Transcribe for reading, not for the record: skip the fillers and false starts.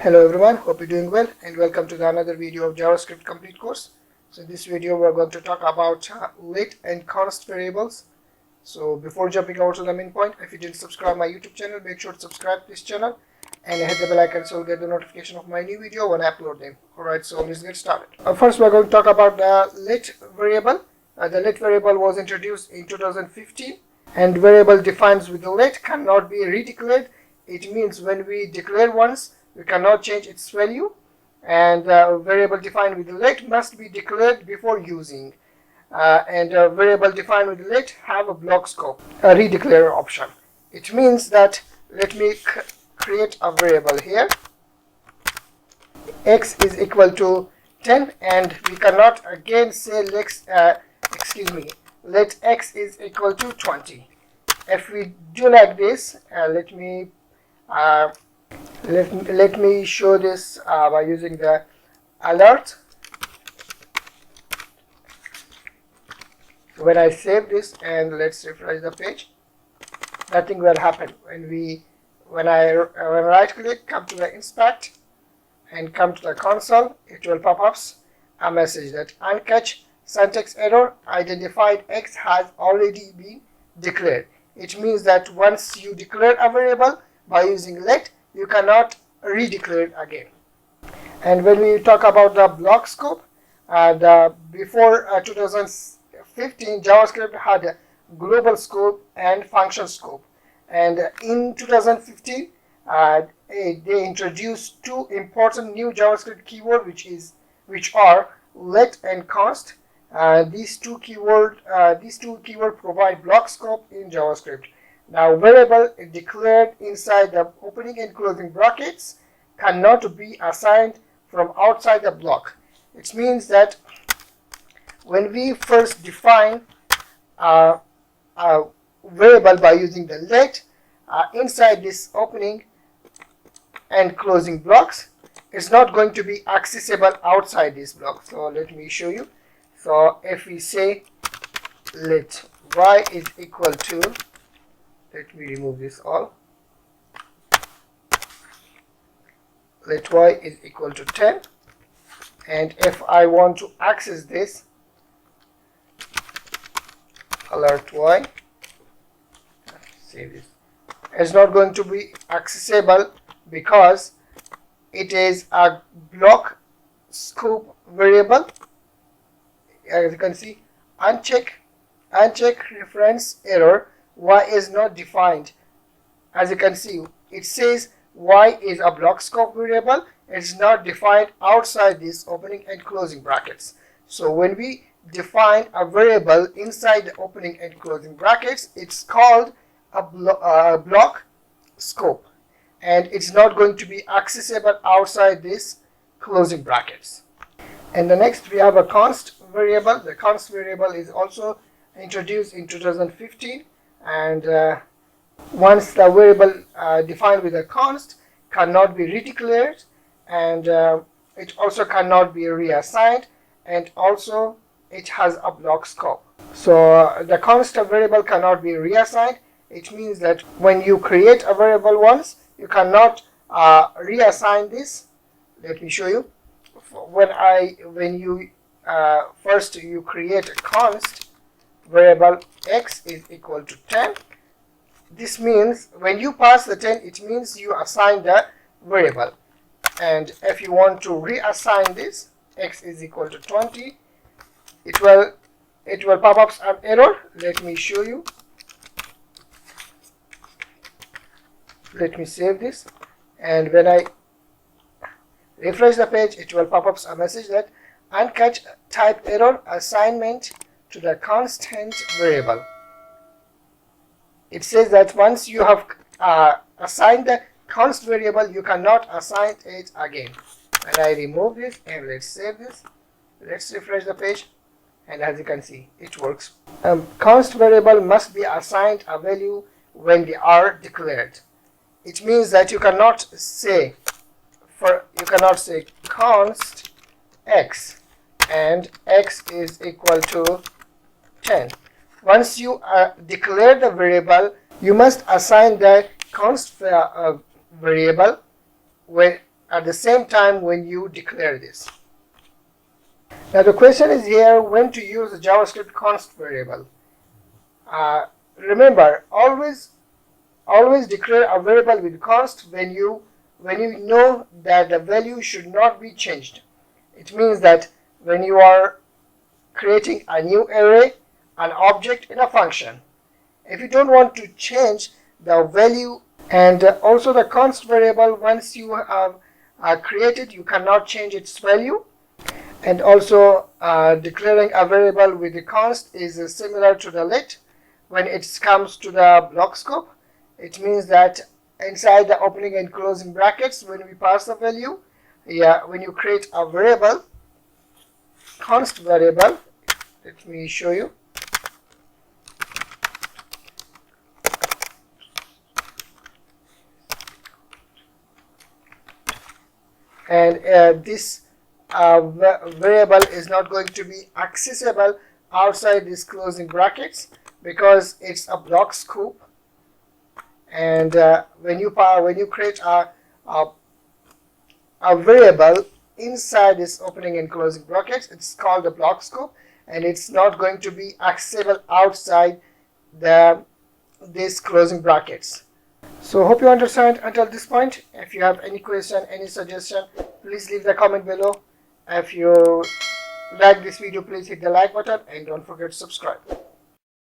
Hello everyone, hope you're doing well and welcome to another video of JavaScript complete course. So in this video we're going to talk about let and const variables. So before jumping over to the main point, if you didn't subscribe my YouTube channel, make sure to subscribe to this channel and hit the bell icon so you'll get the notification of my new video when I upload them. Alright, so let's get started. First we're going to talk about the let variable. The let variable was introduced in 2015 and variable defined with the let cannot be redeclared. It means when we declare once, we cannot change its value, and variable defined with let must be declared before using, and variable defined with let have a block scope, a redeclare option. It means that let me create a variable here, x is equal to 10, and we cannot again say let x is equal to 20. If we do like this, let me show this by using the alert. When I save this and let's refresh the page, nothing will happen. When I right click, come to the inspect and come to the console, it will pop up a message that uncatch syntax error identified x has already been declared. It means that once you declare a variable by using let, you cannot redeclare it again. And when we talk about the block scope, before 2015, JavaScript had a global scope and function scope. And in 2015, they introduced two important new JavaScript keywords, which are let and const. These two keywords provide block scope in JavaScript. Now, variable declared inside the opening and closing brackets cannot be assigned from outside the block. It means that when we first define a variable by using the let inside this opening and closing blocks, it's not going to be accessible outside this block. So let me show you. So if we say let y is equal to, let me remove this all. Let y is equal to 10, and if I want to access this, alert y, save this. It's not going to be accessible because it is a block scope variable. As you can see, uncheck reference error, y is not defined. As you can see, it says y is a block scope variable. It's not defined outside these opening and closing brackets. So when we define a variable inside the opening and closing brackets, it's called a block scope, and it's not going to be accessible outside these closing brackets. And the next we have a const variable. The const variable is also introduced in 2015, and once the variable defined with a const cannot be redeclared, and it also cannot be reassigned, and also it has a block scope. So the const variable cannot be reassigned. It means that when you create a variable once, you cannot reassign this. Let me show you. When you first you create a const variable x is equal to 10. This means when you pass the 10, it means you assign the variable. And if you want to reassign this, x is equal to 20, it will pop up an error. Let me show you. Let me save this, and when I refresh the page, it will pop up a message that uncatch type error assignment to the constant variable. It says that once you have assigned the const variable, you cannot assign it again. And I remove this and let's save this. Let's refresh the page, and as you can see, it works. Const variable must be assigned a value when they are declared. It means that you cannot say const x and x is equal to 10. Once you declare the variable, you must assign the const variable at the same time when you declare this. Now the question is here, when to use the JavaScript const variable. Remember, always declare a variable with const when you know that the value should not be changed. It means that when you are creating a new array, an object in a function, if you don't want to change the value, and also the const variable, once you have created, you cannot change its value. And also declaring a variable with the const is similar to the let when it comes to the block scope. It means that inside the opening and closing brackets, when we pass the value, when you create a variable, const variable, let me show you. And this variable is not going to be accessible outside these closing brackets because it's a block scope. And when you create a variable inside this opening and closing brackets, it's called a block scope, and it's not going to be accessible outside these closing brackets. So hope you understand until this point. If you have any question, any suggestion, please leave the comment below. If you like this video, please hit the like button and don't forget to subscribe.